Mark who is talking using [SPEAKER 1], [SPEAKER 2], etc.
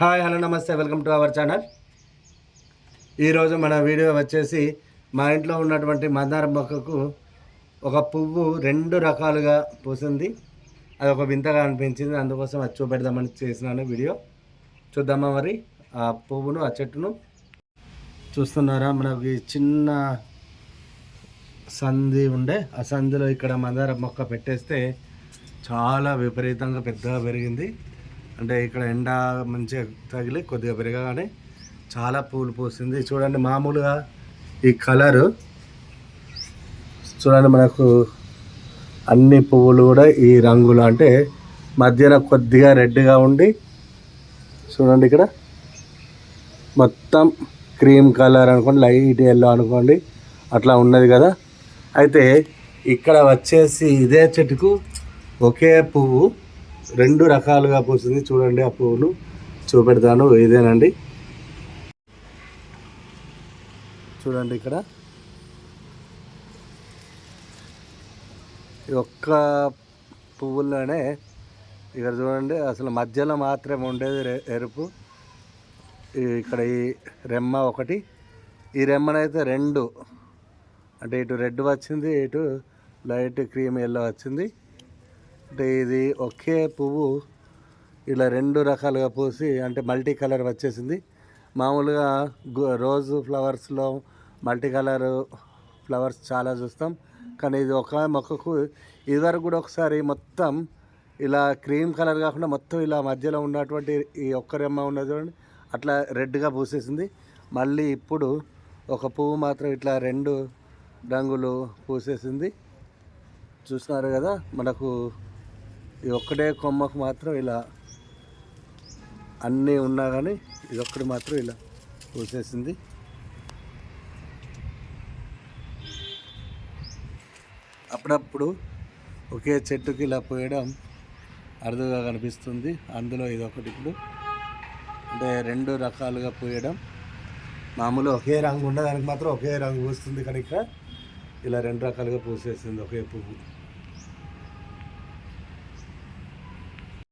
[SPEAKER 1] Hi hello నమస్తే, welcome to our channel. ఈరోజు మన వీడియో వచ్చేసి మా ఇంట్లో ఉన్నటువంటి మందారం మొక్కకు ఒక పువ్వు రెండు రకాలుగా పూసింది. అది ఒక వింతగా అనిపించింది, అందుకోసం అది చూపెడదామని చేసినాను వీడియో. చూద్దామా మరి ఆ పువ్వును, ఆ చెట్టును. చూస్తున్నారా, మనకి చిన్న సంధి ఉండే ఆ సంధిలో ఇక్కడ మందారం మొక్క పెట్టేస్తే చాలా విపరీతంగా పెద్దగా పెరిగింది. అంటే ఇక్కడ ఎండ మంచిగా తగిలి కొద్దిగా పెరగగానే చాలా పూలు పూసింది. చూడండి, మామూలుగా ఈ కలరు చూడండి, మనకు అన్ని పువ్వులు కూడా ఈ రంగులు అంటే మధ్యన కొద్దిగా రెడ్గా ఉండి, చూడండి ఇక్కడ మొత్తం క్రీమ్ కలర్ అనుకోండి, లైట్ ఎల్లో అనుకోండి, అట్లా ఉన్నది కదా. అయితే ఇక్కడ వచ్చేసి ఇదే చెట్టుకు ఒకే పువ్వు రెండు రకాలుగా పూసింది. చూడండి, ఆ పువ్వును చూపెడతాను. ఇదేనండి, చూడండి ఇక్కడ ఈ ఒక్క పువ్వుల్లోనే ఇక్కడ చూడండి, అసలు మధ్యలో మాత్రమే ఉండేది ఎరుపు. ఇక్కడ ఈ రెమ్మ ఒకటి, ఈ రెమ్మనైతే రెండు, అంటే ఇటు రెడ్ వచ్చింది, ఇటు లైట్ క్రీమ్ ఎల్లో వచ్చింది. అంటే ఇది ఒకే పువ్వు ఇలా రెండు రకాలుగా పూసి అంటే మల్టీ కలర్ వచ్చేసింది. మామూలుగా రోజు ఫ్లవర్స్లో మల్టీ కలర్ ఫ్లవర్స్ చాలా చూస్తాం, కానీ ఇది ఒక మొక్కకు ఇదివరకు కూడా ఒకసారి మొత్తం ఇలా క్రీమ్ కలర్ కాకుండా మొత్తం ఇలా మధ్యలో ఉన్నటువంటి ఈ ఒక్క రెమ్మ ఉన్నది చూడండి, అట్లా రెడ్గా పూసేసింది. మళ్ళీ ఇప్పుడు ఒక పువ్వు మాత్రం ఇట్లా రెండు రంగులు పూసేసింది. చూస్తున్నారు కదా, మనకు ఈ ఒక్కటే కొమ్మకు మాత్రం ఇలా అన్నీ ఉన్నా కానీ ఇది ఒక్కటి మాత్రం ఇలా పూసేసింది. అప్పుడప్పుడు ఒకే చెట్టుకి ఇలా పోయడం అరుదుగా కనిపిస్తుంది. అందులో ఇది ఒకటి ఇప్పుడు అంటే రెండు రకాలుగా పోయడం. మామూలు ఒకే రంగు ఉన్నదానికి మాత్రం ఒకే రంగు పూస్తుంది, కానీ ఇక్కడ ఇలా రెండు రకాలుగా పూసేసింది ఒకే పువ్వు.